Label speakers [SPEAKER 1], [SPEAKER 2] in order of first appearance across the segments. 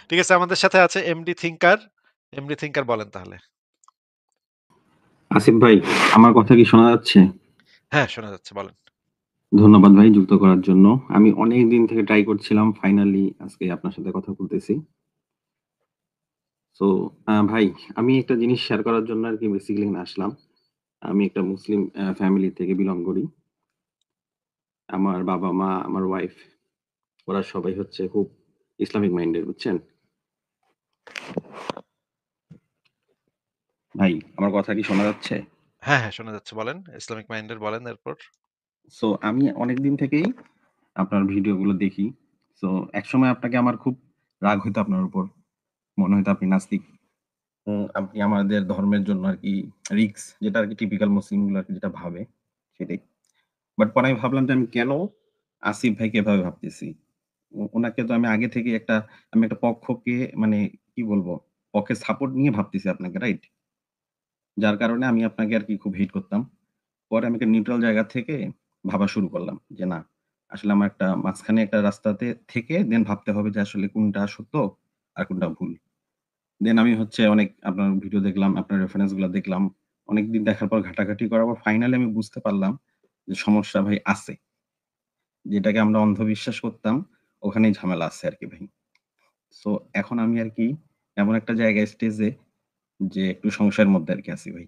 [SPEAKER 1] ঠিক আছে, আমাদের সাথে আছে এমডি থিংকার। এমডি থিংকার বলেন তাহলে।
[SPEAKER 2] আসিফ ভাই, আমার কথা কি শোনা যাচ্ছে?
[SPEAKER 1] হ্যাঁ, শোনা যাচ্ছে, বলেন।
[SPEAKER 2] ধন্যবাদ ভাই যুক্ত করার জন্য। আমি অনেক দিন থেকে ট্রাই করছিলাম। ফাইনালি আজকে আপনার সাথে কথা বলতেছি। সো ভাই, আমি একটা জিনিস শেয়ার করার জন্য আরকি বেসিক্যালি এখানে আসলাম। আমি একটা মুসলিম ফ্যামিলি থেকে বিলং করি। আমার বাবা-মা, আমার ওয়াইফ ওরা সবাই হচ্ছে খুব ইসলামিক মাইন্ডেড, বুঝছেন? ভাই, আমার কথা কি শোনা যাচ্ছে?
[SPEAKER 1] হ্যাঁ, হ্যাঁ, শোনা যাচ্ছে, বলেন। ইসলামিক মাইন্ডের বলেন এরপর।
[SPEAKER 2] সো আমি অনেকদিন থেকেই আপনার ভিডিওগুলো দেখি। সো একসময় আপনাকে আমার খুব রাগ হইতো আপনার উপর। মনে হইতো আপনি নাস্তিক। আপনি আমাদের ধর্মের জন্য আরকি রিস্ক যেটা আরকি টিপিক্যাল মুসলিমগুলো আরকি যেটা ভাবে সেটাই। বাট পরে আমি ভাবলাম যে আমি কেন আসিফ ভাইকে এভাবে ভাবতেছি? উনাকে তো আমি আগে থেকেই আমি একটা পক্ষকে মানে কি বলবো? পক্ষের সাপোর্ট নিয়ে ভাবতেছি আপনাকে, রাইট? যার কারণে আমি আপনাকে আরকি খুব হেট করতাম। পরে আমি একটা নিউট্রাল জায়গা থেকে ভাবা শুরু করলাম যে না, আসলে আমার একটা মাঝখানে একটা রাস্তাতে থেকে দেন ভাবতে হবে যে আসলে কোনটা সত্য আর কোনটা ভুল। দেন আমি হচ্ছে অনেক আপনার ভিডিও দেখলাম, আপনার রেফারেন্স গুলা দেখলাম। অনেকদিন দেখার পর ঘাটাঘাটি করার পর ফাইনালি আমি বুঝতে পারলাম যে সমস্যা ভাই আছে। যেটাকে আমরা অন্ধবিশ্বাস করতাম, ওখানেই ঝামেলা আছে আরকি ভাই। সো এখন আমি আরকি এমন একটা জায়গায় স্টেজে যে একটু সংশয়ের মধ্যে আরকি আছি ভাই।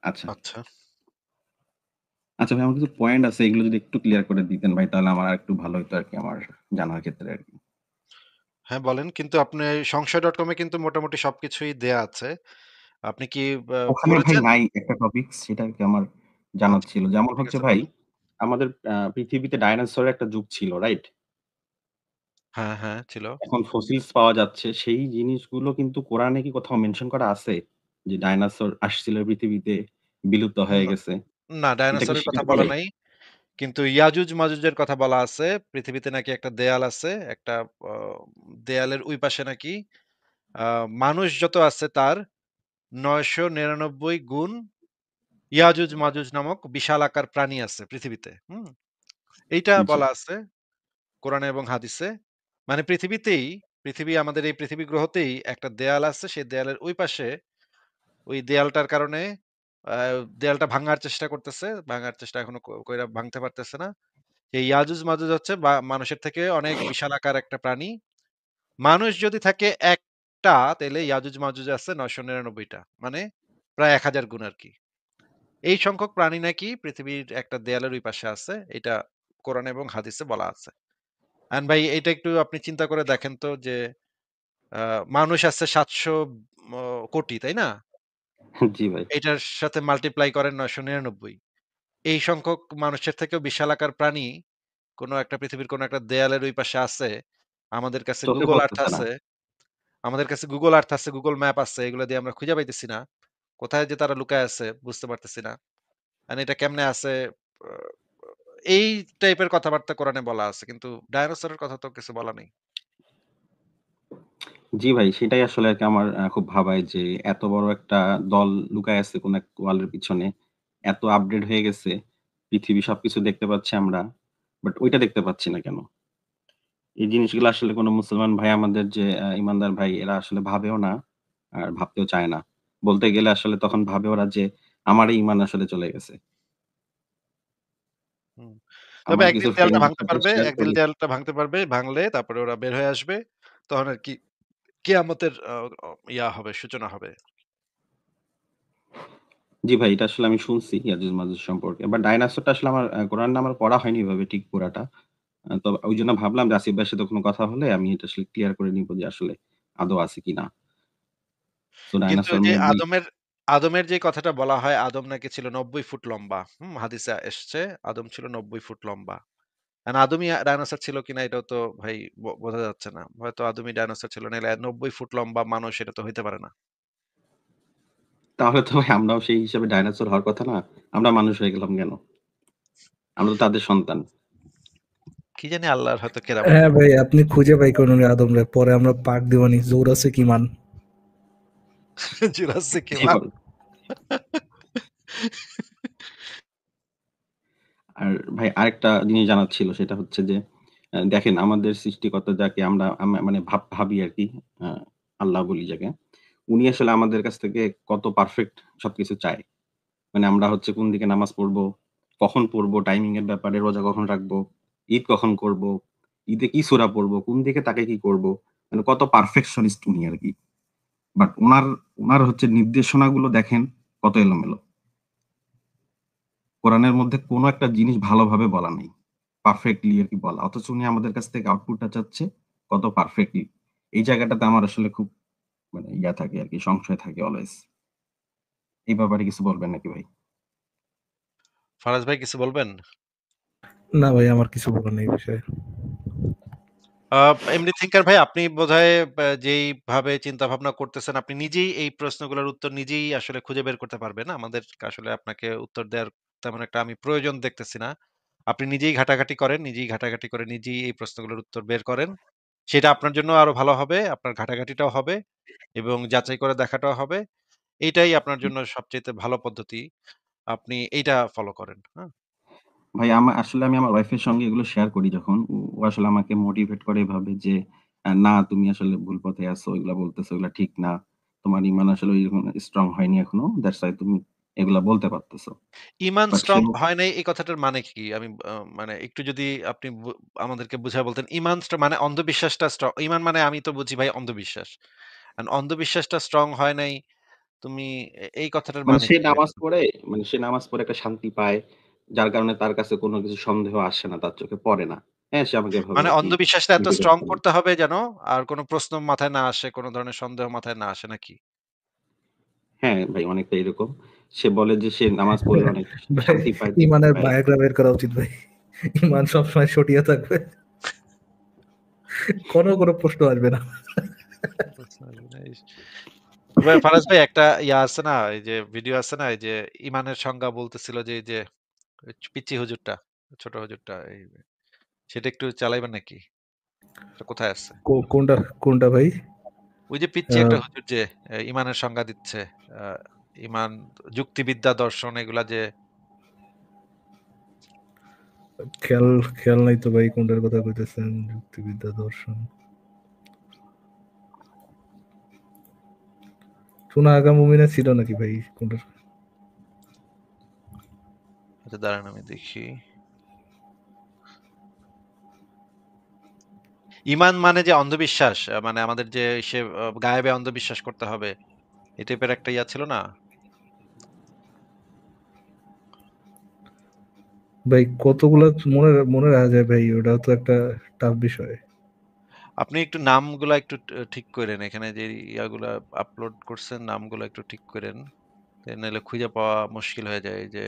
[SPEAKER 2] আচ্ছা।
[SPEAKER 1] আচ্ছা।
[SPEAKER 2] আচ্ছা ভাই, আমার কিছু পয়েন্ট আছে এগুলো যদি একটু ক্লিয়ার করে দিতেন ভাই তাহলে আমার আরেকটু ভালো হইতো আরকি আমার জানার ক্ষেত্রে আরকি।
[SPEAKER 1] হ্যাঁ, বলেন। কিন্তু আপনি সংশয়.com এ কিন্তু মোটামুটি সবকিছুই দেয়া আছে। আপনি কি
[SPEAKER 2] ওখানে ভাই
[SPEAKER 1] পড়েছেন?
[SPEAKER 2] নাই একটা টপিকস সেটা আরকি আমার জানার
[SPEAKER 1] আচ্ছা,
[SPEAKER 2] ছিল। যেমন
[SPEAKER 1] ঠিক
[SPEAKER 2] হচ্ছে
[SPEAKER 1] আছে,
[SPEAKER 2] ভাই,
[SPEAKER 1] বলেন।
[SPEAKER 2] আমাদের পৃথিবীতে ডায়নোসরের একটা যুগ ছিল, রাইট?
[SPEAKER 1] হ্যাঁ, হ্যাঁ, ছিল।
[SPEAKER 2] এখন ফসিলস পাওয়া যাচ্ছে। সেই জিনিসগুলো কিন্তু কোরআনে কি কোথাও মেনশন করা আছে? যে ডায়নোসর আসছিল পৃথিবীতে, বিলুপ্ত হয়ে
[SPEAKER 1] না,
[SPEAKER 2] গেছে।
[SPEAKER 1] না,
[SPEAKER 2] এটা কি
[SPEAKER 1] ডায়নোসরের কথা
[SPEAKER 2] স্বীকার
[SPEAKER 1] বলা
[SPEAKER 2] করে?
[SPEAKER 1] নাই। কিন্তু ইয়াজুজ মাজুজের কথা বলা আছে। পৃথিবীতে নাকি একটা দেয়াল আছে। একটা আ দেয়ালের ওই পাশে নাকি আ মানুষ যত আছে তার ৯৯৯ গুণ ইয়াজুজ মাজুজ নামক বিশালাকার প্রাণী আছে পৃথিবীতে। হুম? এইটা
[SPEAKER 2] জি।
[SPEAKER 1] বলা আছে কোরআনে এবং হাদিসে। মানে পৃথিবী আমাদের এই পৃথিবী গ্রহতেই একটা দেয়াল আছে। সেই দেয়ালের ওই পাশে ওই দেয়ালটার কারণে আ দেয়ালটা ভাঙার চেষ্টা করতেছে। ভাঙার চেষ্টা এখনো কইরা ভাঙতে পারতেছে না। এই ইয়াজুজ মাজুজ হচ্ছে মানুষের থেকে অনেক বিশাল আকার একটা প্রাণী। মানুষ যদি থাকে একটা, তাইলে ইয়াজুজ মাজুজ আছে ৯৯৯ টা। মানে প্রায় ১,০০০ গুণ আরকি। এই সংখ্যক প্রাণী নাকি পৃথিবীর একটা দেয়ালের ওই পাশে আছে। এটা কোরআন এবং হাদিসে বলা আছে। ভাই এটা একটু আপনি চিন্তা করে দেখেন তো যে আ মানুষ আছে ৭০০ ম কোটি, তাই না?
[SPEAKER 2] জি ভাই।
[SPEAKER 1] এটার সাথে মাল্টিপ্লাই করেন ৯৯৯। এই সংখ্যক মানুষের থেকেও বিশালাকার প্রাণী কোন একটা পৃথিবীর কোন একটা দেয়ালের ওই পাশে আছে। আমাদের কাছে
[SPEAKER 2] চোখে
[SPEAKER 1] Google Earth
[SPEAKER 2] পড়তেছে না।
[SPEAKER 1] আছে। আমাদের কাছে Google Earth আছে, Google ম্যাপ আছে। এগুলা দিয়ে আমরা খুঁজে পাইতেছি না। কোথায় যে তারা লুকায় আছে বুঝতে পারতেছি না। এটা কেমনে আছে আ এই টাইপের কথাবার্তা কোরআনে বলা আছে। কিন্তু ডায়নোসরের কথা তো কিছু বলা নেই।
[SPEAKER 2] জি ভাই, সেটাই আসলে আরকি আমার খুব ভাবায় যে এত বড় একটা দল লুকায় আছে কোন এক ওয়ালের পিছনে। এত আপডেট হয়ে গেছে। পৃথিবী সবকিছু দেখতে পাচ্ছি আমরা। বাট ওইটা দেখতে পাচ্ছি না কেন? এই জিনিসগুলো আসলে কোন মুসলমান ভাই আমাদের যে ইমানদার ভাই এরা আসলে ভাবেও না, আর ভাবতেও চায় না। বলতে গেলে আসলে তখন ভাবে ওরা যে আমারই ইমান আসলে চলে গেছে।
[SPEAKER 1] হুম। তবে
[SPEAKER 2] আমার কিছু
[SPEAKER 1] একদিন দেয়ালটা
[SPEAKER 2] ফ্রেন্ডদের
[SPEAKER 1] ভাঙতে
[SPEAKER 2] সাথে
[SPEAKER 1] পারবে,
[SPEAKER 2] শেয়ার
[SPEAKER 1] একদিন
[SPEAKER 2] করি।
[SPEAKER 1] দেয়ালটা ভাঙতে পারবে। ভাঙলে তারপরে ওরা বের হয়ে আসবে। তখন আরকি কিয়ামতের ইয়া হবে, সূচনা হবে।
[SPEAKER 2] জি ভাই, এটা আসলে আমি শুনছি ইয়াজুজ মাজুজ সম্পর্কে। বাট ডায়নোসরটা আসলে আমার কোরআনে আমার পড়া হয়নি এভাবে ঠিক পুরাটা। তো ঐজন্য ভাবলাম যে আসিফ ভাইয়ের সাথে কোনো কথা হলে আমি এটা আসলে ক্লিয়ার করে নিব যে আসলে আদৌ আছে কিনা। সো
[SPEAKER 1] কিন্তু
[SPEAKER 2] ডায়নোসর
[SPEAKER 1] যে
[SPEAKER 2] মেবি
[SPEAKER 1] আদমের যে কথাটা বলা হয়, আদম নাকি ছিল ৯০ ফুট লম্বা। হাদিসে এসছে আদম ছিল ৯০ ফুট লম্বা। আদমই ডায়নোসর ছিল কিনা এটাও তো ভাই বোঝা যাচ্ছে না। হয়তো আদমই ডায়নোসর ছিল। নাইলে ৯০ ফুট লম্বা মানুষ এটা তো হইতে পারে না।
[SPEAKER 2] তাহলে তো ভাই আমরাও সেই হিসাবে ডায়নোসর হওয়ার কথা না? আমরা মানুষ হয়ে গেলাম কেন? আমরা তো তাদের সন্তান।
[SPEAKER 1] কি জানি আল্লাহর হয়তো কেরামত।
[SPEAKER 3] হ্যাঁ ভাই, আপনি খুঁজে বাই করুন আদমরে, পরে আমরা পাক দিবানি জোর আছে কি মান।
[SPEAKER 1] জুরাসিক
[SPEAKER 2] জি
[SPEAKER 1] কিমান।
[SPEAKER 2] বল। আর ভাই আরেকটা জিনিস জানার ছিল সেটা হচ্ছে যে দেখেন আমাদের সৃষ্টিকর্তা যাকে আমরা মানে ভাবি আরকি, আ আল্লাহ বলি যাকে। উনি আসলে আমাদের কাছ থেকে কত পারফেক্ট সবকিছু চায়। মানে আমরা হচ্ছে কোন দিকে নামাজ পড়বো, কখন পড়বো, টাইমিং এর ব্যাপারে, রোজা কখন রাখবো, ঈদ কখন করবো, ঈদে কি সূরা পড়বো, কোন দিকে তাকে কি করবো। মানে কত পারফেকশনিস্ট উনি আরকি। বাট উনার হচ্ছে নির্দেশনাগুলো দেখেন কত এলোমেলো। কোরআনের মধ্যে কোন একটা জিনিস ভালোভাবে বলা নেই। পারফেক্টলি আরকি বলা। অথচ উনি আমাদের কাছ থেকে আউটপুটটা চাচ্ছে কত পারফেক্টলি। এই জায়গাটাতে আমার আসলে খুব মানে থাকে আরকি, সংশয় থাকে অলওয়েজ। এই ব্যাপারে কিছু বলবেন নাকি ভাই?
[SPEAKER 1] ফারাজ ভাই কিছু বলবেন?
[SPEAKER 3] না ভাই, আমার কিছু বলার নেই এই বিষয়ে।
[SPEAKER 1] আ এমনি থিংকার ভাই আপনি বোধহয় যেইভাবে চিন্তাভাবনা করতেছেন, আপনি নিজেই এই প্রশ্নগুলোর উত্তর নিজেই আসলে খুঁজে বের করতে পারবেন। আমাদের আসলে আপনাকে উত্তর দেওয়ার তেমন একটা আমি প্রয়োজন দেখতেছি না। আপনি নিজেই ঘাটাঘাটি করেন, নিজেই ঘাটাঘাটি করে নিজেই এই প্রশ্নগুলোর উত্তর বের করেন। সেটা আপনার জন্য আরো ভালো হবে। আপনার ঘাটাঘাটিটাও হবে এবং যাচাই করে দেখাটাও হবে। এইটাই আপনার জন্য সবচাইতে ভালো পদ্ধতি। আপনি এইটা ফলো করেন। হ্যাঁ?
[SPEAKER 2] ভাই আসলে আমি আমার ওয়াইফ এর সঙ্গে এগুলো শেয়ার করি যখন, ও আসলে আমাকে মোটিভেট করে এভাবে যে, "না তুমি আসলে ভুল পথে আছো। এগুলা বলতেছো, এগুলা ঠিক না। তোমার ঈমান আসলে ঐরকম স্ট্রং হয়নি এখনো। দ্যাটস হোয়াই তুমি এগুলা বলতে পারতেছো।"
[SPEAKER 1] ইমান
[SPEAKER 2] বাট
[SPEAKER 1] স্ট্রং হয় নাই এই কথাটার মানে কি? আমি মানে একটু যদি আপনি আমাদেরকে বুঝায় বলতেন। ইমান মানে অন্ধবিশ্বাসটা ইমান মানে আমি তো বুঝি ভাই অন্ধবিশ্বাস। অন্ধবিশ্বাসটা স্ট্রং হয় নাই তুমি এই কথাটার
[SPEAKER 2] মানে
[SPEAKER 1] মানে
[SPEAKER 2] সে
[SPEAKER 1] কি
[SPEAKER 2] নামাজ
[SPEAKER 1] আসলে?
[SPEAKER 2] পড়ে, মানে সে নামাজ পড়ে একটা শান্তি পায়। যার কারণে তার কাছে কোন কিছু সন্দেহ আসে না, তার চোখে পড়ে না। হ্যাঁ, সে আমাকে এভাবে
[SPEAKER 1] মানে
[SPEAKER 2] আরকি
[SPEAKER 1] অন্ধবিশ্বাসটা এত
[SPEAKER 2] মোটিভেট
[SPEAKER 1] স্ট্রং
[SPEAKER 2] করে।
[SPEAKER 1] করতে হবে যেন আর কোন প্রশ্ন মাথায় না আসে, কোন ধরনের সন্দেহ মাথায় না আসে নাকি?
[SPEAKER 2] হ্যাঁ, ভাই অনেকটা এরকম। সে বলে যে সে নামাজ পড়লে অনেক
[SPEAKER 3] ভাই,
[SPEAKER 2] শান্তি পায়, তৃপ্তি
[SPEAKER 3] ইমানের
[SPEAKER 2] পায়।
[SPEAKER 3] বায়োগ্রাফ বের করা উচিত ভাই। ইমান সবসময় সটিয়া থাকবে। কোনো প্রশ্ন আসবে না।
[SPEAKER 1] ভাই ফারাজ ভাই একটা ইয়া আছে না? এই যে ভিডিও আছে না? এই যে ইমানের সংজ্ঞা বলতেছিল যে এই যে পিচ্চি হুজুরটা, ছোট হুজুরটা সেটা একটু চালাইবেন নাকি? এটা কোথায় আছে?
[SPEAKER 3] কোনটা কোনটা ভাই?
[SPEAKER 1] ওই যে পিচ্চি
[SPEAKER 3] আহ,
[SPEAKER 1] একটা হুজুর যে ইমানের সংজ্ঞা দিচ্ছে। আ ইমান, যুক্তিবিদ্যা, দর্শন এগুলা যে
[SPEAKER 3] খেয়াল খেয়াল নাই তো ভাই, কোনটার কথা কইতেছেন? যুক্তিবিদ্যা, দর্শন, শোনা আগা মুমিনে ছিল নাকি ভাই কোনটা?
[SPEAKER 1] আচ্ছা দাঁড়ান আমি দেখি। ইমান মানে যে অন্ধবিশ্বাস মানে আমাদের যে গায়েবে অন্ধবিশ্বাস করতে হবে। এই টাইপের একটা ইয়া ছিল না?
[SPEAKER 3] ভাই কতগুলা মনে মনে রাখা যায় ভাই, ওটাও তো একটা টাফ বিষয়।
[SPEAKER 1] আপনি একটু নামগুলা একটু ঠিক কইরেন। এখানে যে ইয়াগুলা আপলোড করছেন নামগুলা একটু ঠিক কইরেন। নাইলে খুঁজে পাওয়া মুশকিল হয়ে যায়। এই যে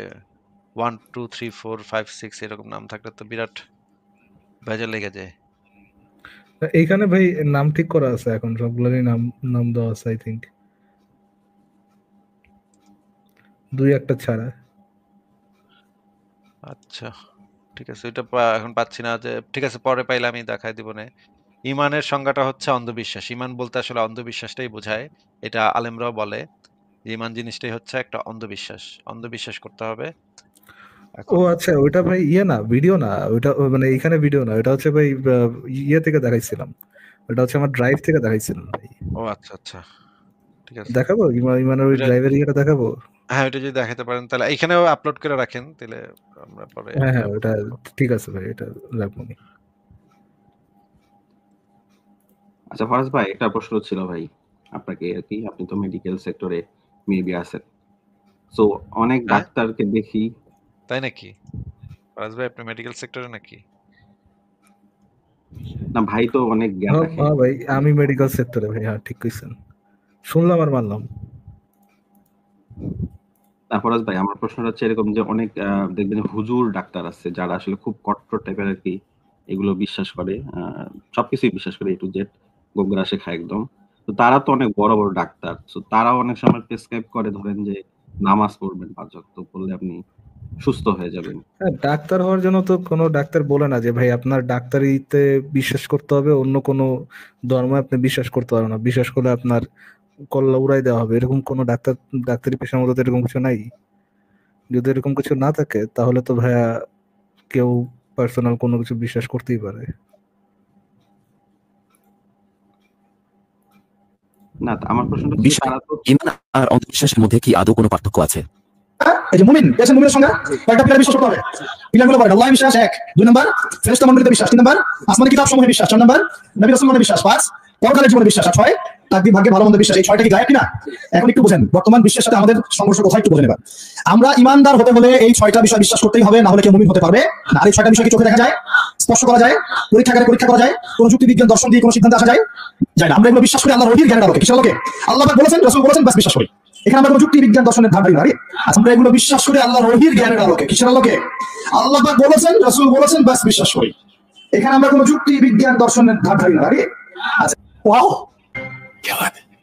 [SPEAKER 1] 1, 2, 3, 4, 5, 6 এরকম নাম থাকলে তো বিরাট ভেজাল লেগে যায়।
[SPEAKER 3] এইখানে ভাই নাম ঠিক করা আছে, এখন সবগুলোরই নাম নাম দেওয়া আছে আই থিংক, দুই একটা ছাড়া।
[SPEAKER 1] আচ্ছা, ঠিক আছে। ওইটা এখন পাচ্ছি না যে ঠিক আছে পরে পাইলে আমি দেখায় দিবনে। ইমানের সংজ্ঞাটা হচ্ছে অন্ধবিশ্বাস। ইমান বলতে আসলে অন্ধবিশ্বাসটাই বোঝায়। এটা আলেমরাও বলে যে ইমান জিনিসটাই হচ্ছে একটা অন্ধবিশ্বাস। অন্ধবিশ্বাস করতে হবে।
[SPEAKER 3] ও
[SPEAKER 1] এখন
[SPEAKER 3] আচ্ছা, ওইটা ভাই ইয়ে না, ভিডিও না ওইটা, মানে এইখানে ভিডিও না, ওইটা হচ্ছে ভাই ইয়ে থেকে দেখাইছিলাম। ওটা হচ্ছে আমার ড্রাইভ থেকে দেখাইছিলাম ভাই।
[SPEAKER 1] ও আচ্ছা, আচ্ছা। ঠিক আছে।
[SPEAKER 3] দেখাবো ইমানের ওই
[SPEAKER 1] ওইটা
[SPEAKER 3] ড্রাইভের ইয়েটা দেখাবো।
[SPEAKER 1] হ্যাঁ, ওইটা যদি দেখাতে পারেন তাহলে এইখানেও আপলোড করে রাখেন। তাইলে আমরা পরে
[SPEAKER 3] হ্যাঁ হ্যাঁ,
[SPEAKER 1] ব্যবহার
[SPEAKER 3] ওটা
[SPEAKER 1] করব।
[SPEAKER 3] ঠিক আছে ভাই, এটা রাখবো নি।
[SPEAKER 2] আচ্ছা ফরাজ ভাই, একটা প্রশ্ন ছিল ভাই আপনাকে আরকি। আপনি তো মেডিকেল সেক্টরে মেবি আছেন। সো অনেক
[SPEAKER 1] হ্যাঁ?
[SPEAKER 2] ডাক্তারকে দেখি।
[SPEAKER 1] তাই নাকি? ফারাজ ভাই আপনি মেডিকেল সেক্টরে নাকি?
[SPEAKER 2] না ভাই তো অনেক জ্ঞান
[SPEAKER 3] হ্যাঁ
[SPEAKER 2] রাখে।
[SPEAKER 3] হ্যাঁ ভাই, আমি মেডিকেল সেক্টরে ভাই, হ্যাঁ ঠিক কইছেন, শুনলাম আর মানলাম।
[SPEAKER 2] না ফরাজ ভাই, আমার প্রশ্নটা হচ্ছে এরকম যে অনেক দেখবেন হুজুর ডাক্তার আছে যারা আসলে খুব কট্টর টাইপের আরকি, এগুলো বিশ্বাস করে। সবকিছুই বিশ্বাস করে A to Z, গোগ্রাসে খায় একদম। তো তারা তো অনেক বড়, বড় ডাক্তার। সো তারাও অনেক সময় প্রেসক্রাইব করে, ধরেন যে নামাজ পড়বেন ৫ ওয়াক্ত, পড়লে আপনি সুস্থ হয়ে যাবেন।
[SPEAKER 3] হ্যাঁ, ডাক্তার হওয়ার জন্য তো কোনো ডাক্তার বলে না যে ভাই আপনার ডাক্তারিতে বিশ্বাস করতে হবে, অন্য কোনো ধর্মে আপনি বিশ্বাস করতে পারবেন না, বিশ্বাস করলে আপনার কল্লা উড়াই দেওয়া হবে, এরকম কোনো ডাক্তারি পেশার মধ্যে তো এরকম কিছু নাই। যদি এরকম কিছু না থাকে তাহলে তো ভাইয়া কেউ পার্সোনাল কোনো কিছু বিশ্বাস করতেই পারে।
[SPEAKER 2] না, আমার প্রশ্নটা ছিল
[SPEAKER 4] বিষয়
[SPEAKER 2] তারা তো
[SPEAKER 4] ঈমান আর অন্ধবিশ্বাসের মধ্যে কি আদৌ কোনো পার্থক্য আছে?
[SPEAKER 5] এই যে মুমিন পেয়েছেন, মুমিনের সংজ্ঞা কয়েকটা পিলার বিশ্বাস করতে হবে। পিলারগুলো বলেন, আল্লাহ বিশ্বাস 1, 2 নাম্বার ফেরেশতা মণ্ডলীতে বিশ্বাস, 3 নাম্বার আসমানি কিতাব সমূহে বিশ্বাস, 4 নাম্বার নবী রাসূলগণে বিশ্বাস, 5 পরকালের জীবনে বিশ্বাস, আর 6 তাকদীর ভাগ্যে ভালো মন্দ বিশ্বাস। এই 6টা কি গায়েব কিনা? এখন একটু বুঝেন বর্তমান বিশ্বের সাথে আমাদের সংঘর্ষ কোথায় একটু বুঝে নেবেন। আমরা ঈমানদার হতে হলে এই 6টা বিষয় বিশ্বাস করতেই হবে, না হলে কেউ মুমিন হতে পারবে না। আর এই 6টা বিষয় কি চোখে দেখা যায়, স্পর্শ করা যায়, পরীক্ষাগারে পরীক্ষা করা যায়, কোন যুক্তি বিজ্ঞান দর্শন দিয়ে কোন সিদ্ধান্তে আসা যায় যায় না। আমরা এগুলো বিশ্বাস করি আল্লাহর ওহীর জ্ঞানের আলোকে। কিসের আলোকে? আল্লাহ পাক বলেছেন, রাসূল বলেছেন, বাস বিশ্বাস করি। এখানে আমরা কোনো যুক্তি বিজ্ঞান দর্শনের ধার ধারি না। আমরা এগুলো বিশ্বাস করি আল্লাহর ওহীর জ্ঞানের আলোকে। কিসের আলোকে? আল্লাহ পাক বলেছেন, রাসূল বলেছেন, বাস বিশ্বাস করি। এখানে আমরা কোনো যুক্তি বিজ্ঞান দর্শনের ধার ধারি না। আচ্ছা, ওয়াও।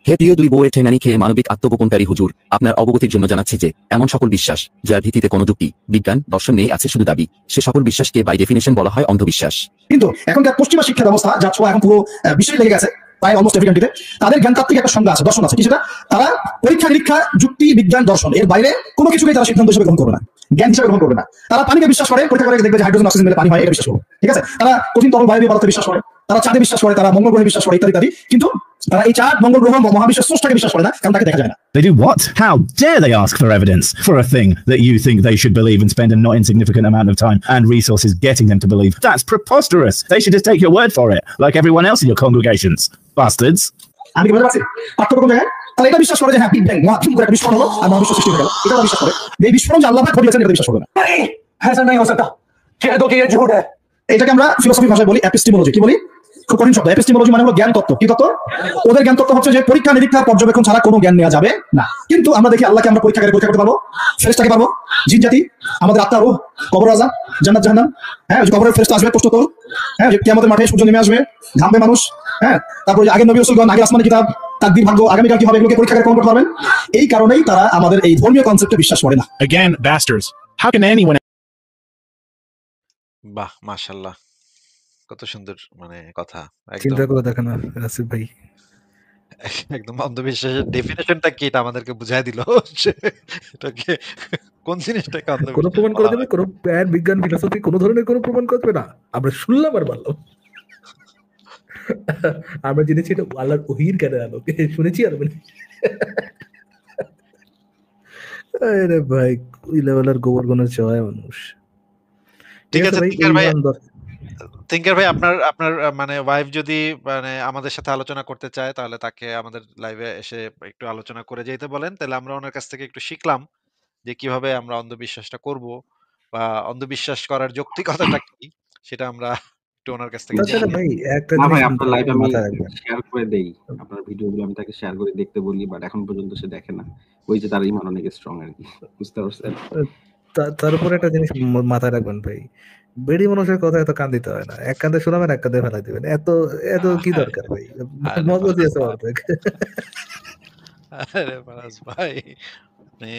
[SPEAKER 4] হে প্রিয় দুই বউয়ের ঠেঙানি খেয়ে মানবিক আত্মগোপনকারী হুজুর, আপনার অবগতির জন্য জানাচ্ছি যে এমন সকল বিশ্বাস যার ভিত্তিতে কোনো যুক্তি বিজ্ঞান দর্শন নেই, আছে শুধু দাবি, সে সকল বিশ্বাসকে বাই ডেফিনেশন বলা হয় অন্ধবিশ্বাস।
[SPEAKER 5] কিন্তু এখনকার পশ্চিমা শিক্ষা ব্যবস্থা যার ছোঁয়া এখন পুরো বিশ্বে লেগে গেছে, প্রায় অলমোস্ট এভরি কান্ট্রিতে, তাদের জ্ঞানতাত্ত্বিক একটা সংজ্ঞা আছে, দর্শন আছে। কি সেটা? তারা পরীক্ষা নিরীক্ষা যুক্তি বিজ্ঞান দর্শন এর বাইরে কোনো কিছুকেই তারা সিদ্ধান্ত হিসেবে গ্রহণ করবে না, জ্ঞান হিসেবে গ্রহণ করবে না। তারা পানিকে বিশ্বাস করে, পরীক্ষা করে দেখবে যে হাইড্রোজেন অক্সিজেন মিলে পানি হয়, এটা বিশ্বাস করবে। ঠিক আছে? তারা কঠিন তরল বায়বীয় পদার্থে বিশ্বাস করে, তারা চাঁদে বিশ্বাস করে, তারা মঙ্গল গ্রহে বিশ্বাস করে, ইত্যাদি ইত্যাদি। কিন্তু তারা এই চাঁদ, মঙ্গল গ্রহ, মহাবিশ্বের স্রষ্টাকে বিশ্বাস করে না, কারণ তাকে দেখা যায় না।
[SPEAKER 6] They do what? How dare they ask for evidence for a thing that you think they should believe and spend a not insignificant amount of time and resources getting them to believe? That's preposterous. They should just take your word for it, like everyone else in your congregations. Bastards.
[SPEAKER 5] আমি কি বুঝতে পারছি পার্থক্য কোন জায়গায়? তাহলে এটা বিশ্বাস করে যে হ্যাঁ বিগ ব্যাং ধুম করে একটা বিস্ফোরণ হলো আর মহাবিশ্ব সৃষ্টি হয়ে গেল, এটা বিশ্বাস করে। এই বিস্ফোরণ যে আল্লাহ পাক ঘটিয়েছেন এটা বিশ্বাস করবে না। ऐसा नहीं हो सकता, कह दो कि ये झूठ है। এটাকে আমরা ফিলোসফি ভাষায় বলি এপিস্টিমোলজি। কি বলি? খুব কঠিন শব্দ। এপিস্টিমোলজি মানে হলো জ্ঞান তত্ত্ব। কি তত্ত্ব? ওদের জ্ঞান তত্ত্ব হচ্ছে যে পরীক্ষা নিরীক্ষা পর্যবেক্ষণ ছাড়া কোনো জ্ঞান নেওয়া যাবে না। কিন্তু আমরা দেখি আল্লাহকে আমরা পরীক্ষা করতে পারবো, ফেরেশতাকে পারবো, জিন জাতি, আমাদের আত্মা, রূহ, কবর আযাব, জান্নাত জাহান্নাম, হ্যাঁ ওই কবরের ফেরেশতা আসবে, প্রশ্ন তোল, হ্যাঁ যে কিয়ামতের মাঠে সূর্য নেমে আসবে, ঘামবে মানুষ, হ্যাঁ তারপরে আগের নবী রাসূলগণ, আগের আসমানি কিতাব, তাকদীর ভাগ্য, আগামীকাল কি হবে, এগুলোকে পরীক্ষা করে প্রমাণ করতে পারবেন। এই কারণেই তারা আমাদের এই ধর্মীয় কনসেপ্টে বিশ্বাস করে না।
[SPEAKER 7] Again, bastards. How can anyone
[SPEAKER 1] বাহ! মাশাআল্লাহ। কত সুন্দর মানে কথা। একদম
[SPEAKER 3] চিন্তা করে দেখেন আসিফ ভাই।
[SPEAKER 1] একদম অন্ধবিশ্বাসের ডেফিনিশনটা কি এটা আমাদেরকে বুঝায় দিল। এটাকে কোন জিনিসটাকে
[SPEAKER 3] কোনো
[SPEAKER 1] অন্ধবিশ্বাস
[SPEAKER 3] প্রমাণ করে
[SPEAKER 1] বলা
[SPEAKER 3] দেবে,
[SPEAKER 1] হয়?
[SPEAKER 3] কোনো জ্ঞান বিজ্ঞান ফিলোসফি কোনো ধরনের কোনো প্রমাণ করবে না। আমরা শুনলাম আর বললাম। আমরা জেনেছি এটা আল্লাহর ওহীর জ্ঞানের আলোকে, শুনেছি আর বলি। আরে ভাই ওই লেভেলের গোবরগণের চয় মানুষ।
[SPEAKER 1] ঠিক আছে
[SPEAKER 3] ভাই,
[SPEAKER 1] থিঙ্কার ভাই,
[SPEAKER 3] ইমানদার।
[SPEAKER 1] থিঙ্কার ভাই আপনার আপনার মানে ওয়াইফ যদি মানে আমাদের সাথে আলোচনা করতে চায় তাহলে তাকে আমাদের লাইভে এসে একটু আলোচনা করে যেতে বলেন। তাহলে আমরা ওনার কাছ থেকে একটু শিখলাম যে কিভাবে আমরা অন্ধবিশ্বাসটা করব বা অন্ধবিশ্বাস করার যৌক্তিকতাটা কি সেটা আমরা একটু ওনার কাছ থেকে জেনে
[SPEAKER 3] তাছাড়া
[SPEAKER 1] নিলাম।
[SPEAKER 3] ভাই একটা
[SPEAKER 2] না ভাই,
[SPEAKER 3] জিনিস
[SPEAKER 2] আপনার লাইভ আমি
[SPEAKER 3] মাথায় রাখবেন।
[SPEAKER 2] শেয়ার করে দেই। আপনার ভিডিওগুলো আমি তাকে শেয়ার করে দেখতে বলি, বাট এখন পর্যন্ত সে দেখে না। ওই যে তার ঈমান অনেক স্ট্রং আরকি। বুঝতে পারছেন?
[SPEAKER 3] তার উপরে একটা জিনিস মাথায় রাখবেন ভাই, বেড়ি মানুষের কথা এত কান দিতে হয় না। এক কান্দে শোনাবেন, এক কান্দে ফেলাই দিবেন। এত এত কি দরকার ভাই?
[SPEAKER 1] আরে
[SPEAKER 3] মজবুতি আছে
[SPEAKER 1] ফারাজ
[SPEAKER 3] অর্ধেক।
[SPEAKER 1] আরে ফারাজ ভাই আপনি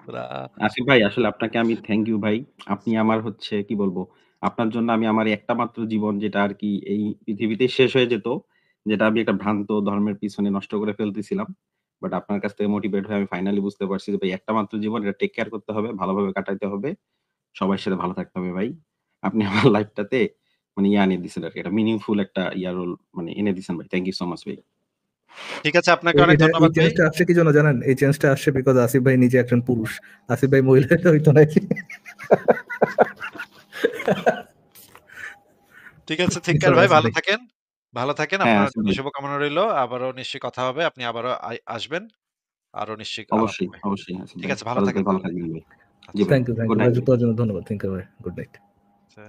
[SPEAKER 1] পুরা
[SPEAKER 2] আসিফ ভাই, আসলে আপনাকে আমি থ্যাংক ইউ ভাই। আপনি আমার হচ্ছে কি বলবো, আপনার জন্য আমি আমার একটা মাত্র জীবন যেটা আরকি এই পৃথিবীতেই শেষ হয়ে যেত, যেটা আমি একটা ভ্রান্ত ধর্মের পিছনে নষ্ট করে ফেলতেছিলাম। বাট আপনার কাছ থেকে মোটিভেট হয়ে আমি ফাইনালি বুঝতে পারছি যে ভাই একটা মাত্র জীবন, এটা টেক কেয়ার করতে হবে, ভালোভাবে কাটাইতে হবে। সবার সাথে ভালো থাকতে হবে ভাই। আপনি আমার লাইফটাতে মানে এনে দিছেন আরকি। একটা মিনিংফুল একটা রোল মানে এনে দিছেন ভাই। থ্যাংক ইউ সো মাচ ভাই।
[SPEAKER 1] ঠিক আছে আপনাকে অনেক
[SPEAKER 3] এই
[SPEAKER 1] ধন্যবাদ ভাই।
[SPEAKER 3] চেঞ্জটা আসছে কি জন্য জানেন? এই চেঞ্জটা আসছে বিকজ আসিফ ভাই নিজে একজন পুরুষ। আসিফ ভাই মহিলা হইতো নাকি?
[SPEAKER 1] ঠিক আছে থিঙ্কার ভাই ভালো থাকেন। ভালো থাকেন।
[SPEAKER 2] হ্যাঁ,
[SPEAKER 1] আপনার
[SPEAKER 2] আসিফ
[SPEAKER 1] জন্য
[SPEAKER 2] ভাই।
[SPEAKER 1] শুভকামনা রইলো। আবারও নিশ্চয়ই কথা হবে। আপনি আবারও আসবেন। আরো নিশ্চয়ই আলাপ
[SPEAKER 2] অবশ্যই,
[SPEAKER 1] হবে।
[SPEAKER 2] অবশ্যই আসিফ
[SPEAKER 1] ঠিক
[SPEAKER 2] ভাই।
[SPEAKER 1] আছে ভালো
[SPEAKER 2] ফারাজ
[SPEAKER 1] থাকেন
[SPEAKER 2] ভাই ভালো
[SPEAKER 1] তাহলে।
[SPEAKER 2] থাকবেন ভাই। জি
[SPEAKER 1] আচ্ছা।
[SPEAKER 2] ভাই।
[SPEAKER 3] থ্যাংক ইউ
[SPEAKER 2] গুড নাইট ভাই।
[SPEAKER 3] তোর জন্য ধন্যবাদ থিঙ্কার ভাই। Good night.
[SPEAKER 1] আচ্ছা।